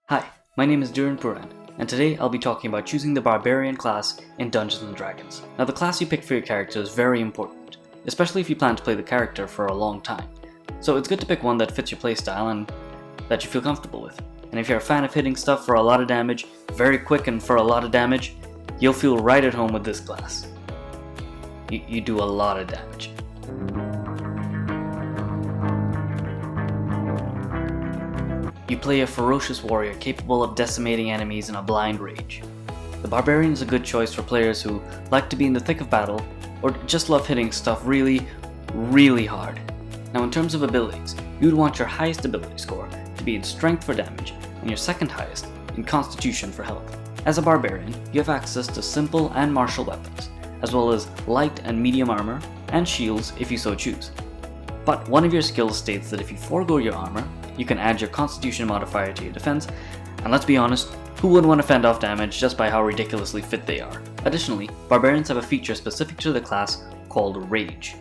Hi, my name is Dhiren, and today I'll be talking about choosing the Barbarian class in Dungeons & Dragons. Now, the class you pick for your character is very important, especially if you plan to play the character for a long time. So it's good to pick one that fits your playstyle and that you feel comfortable with. And if you're a fan of hitting stuff for a lot of damage, very quick and for a lot of damage, you'll feel right at home with this class. You do a lot of damage. You play a ferocious warrior capable of decimating enemies in a blind rage. The Barbarian is a good choice for players who like to be in the thick of battle or just love hitting stuff really, really hard. Now, in terms of abilities, you would want your highest ability score to be in strength for damage and your second highest in constitution for health. As a Barbarian, you have access to simple and martial weapons, as well as light and medium armor and shields if you so choose. But one of your skills states that if you forego your armor, you can add your constitution modifier to your defense, and let's be honest, who wouldn't want to fend off damage just by how ridiculously fit they are? Additionally, Barbarians have a feature specific to the class called Rage.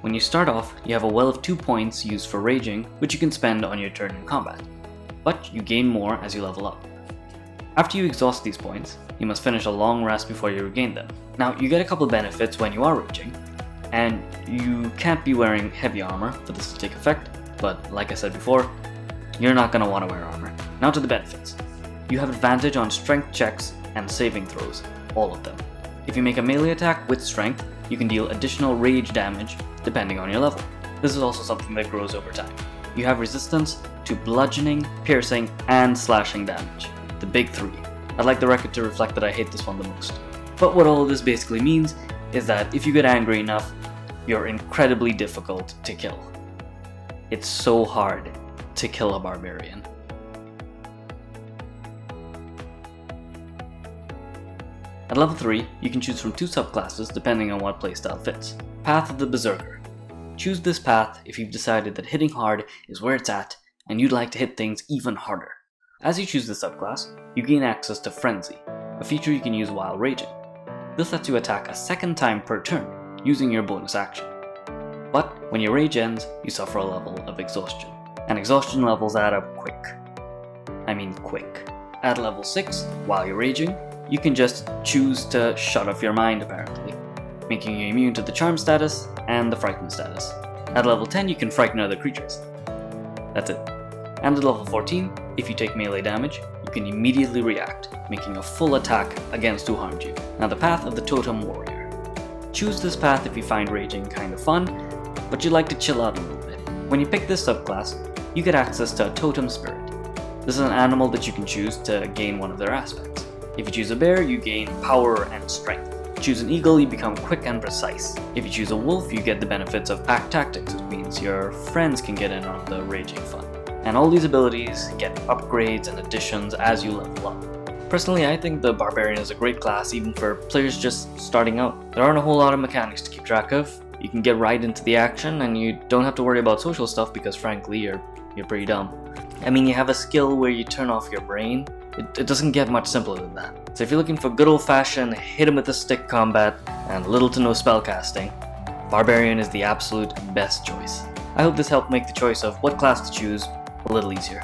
When you start off, you have a well of 2 points used for raging, which you can spend on your turn in combat, but you gain more as you level up. After you exhaust these points, you must finish a long rest before you regain them. Now, you get a couple benefits when you are raging, and you can't be wearing heavy armor for this to take effect, but like I said before, you're not going to want to wear armor. Now to the benefits. You have advantage on strength checks and saving throws, all of them. If you make a melee attack with strength, you can deal additional rage damage depending on your level. This is also something that grows over time. You have resistance to bludgeoning, piercing, and slashing damage, the big 3. I'd like the record to reflect that I hate this one the most. But what all of this basically means is that if you get angry enough, you're incredibly difficult to kill. It's so hard to kill a Barbarian. At level 3, you can choose from 2 subclasses depending on what playstyle fits. Path of the Berserker. Choose this path if you've decided that hitting hard is where it's at and you'd like to hit things even harder. As you choose this subclass, you gain access to Frenzy, a feature you can use while raging. This lets you attack a second time per turn, using your bonus action. But when your rage ends, you suffer a level of exhaustion. And exhaustion levels add up quick. I mean quick. At level 6, while you're raging, you can just choose to shut off your mind apparently, making you immune to the charm status and the frighten status. At level 10, you can frighten other creatures. That's it. And at level 14, if you take melee damage, you can immediately react, making a full attack against who harmed you. Now, the Path of the Totem Warrior. Choose this path if you find raging kind of fun, but you'd like to chill out a little bit. When you pick this subclass, you get access to a Totem Spirit. This is an animal that you can choose to gain one of their aspects. If you choose a bear, you gain power and strength. If you choose an eagle, you become quick and precise. If you choose a wolf, you get the benefits of pack tactics, which means your friends can get in on the raging fun. And all these abilities get upgrades and additions as you level up. Personally, I think the Barbarian is a great class even for players just starting out. There aren't a whole lot of mechanics to keep track of. You can get right into the action and you don't have to worry about social stuff because frankly you're pretty dumb. I mean, you have a skill where you turn off your brain. It doesn't get much simpler than that. So if you're looking for good old-fashioned hit 'em with a stick combat and little to no spellcasting, Barbarian is the absolute best choice. I hope this helped make the choice of what class to choose a little easier.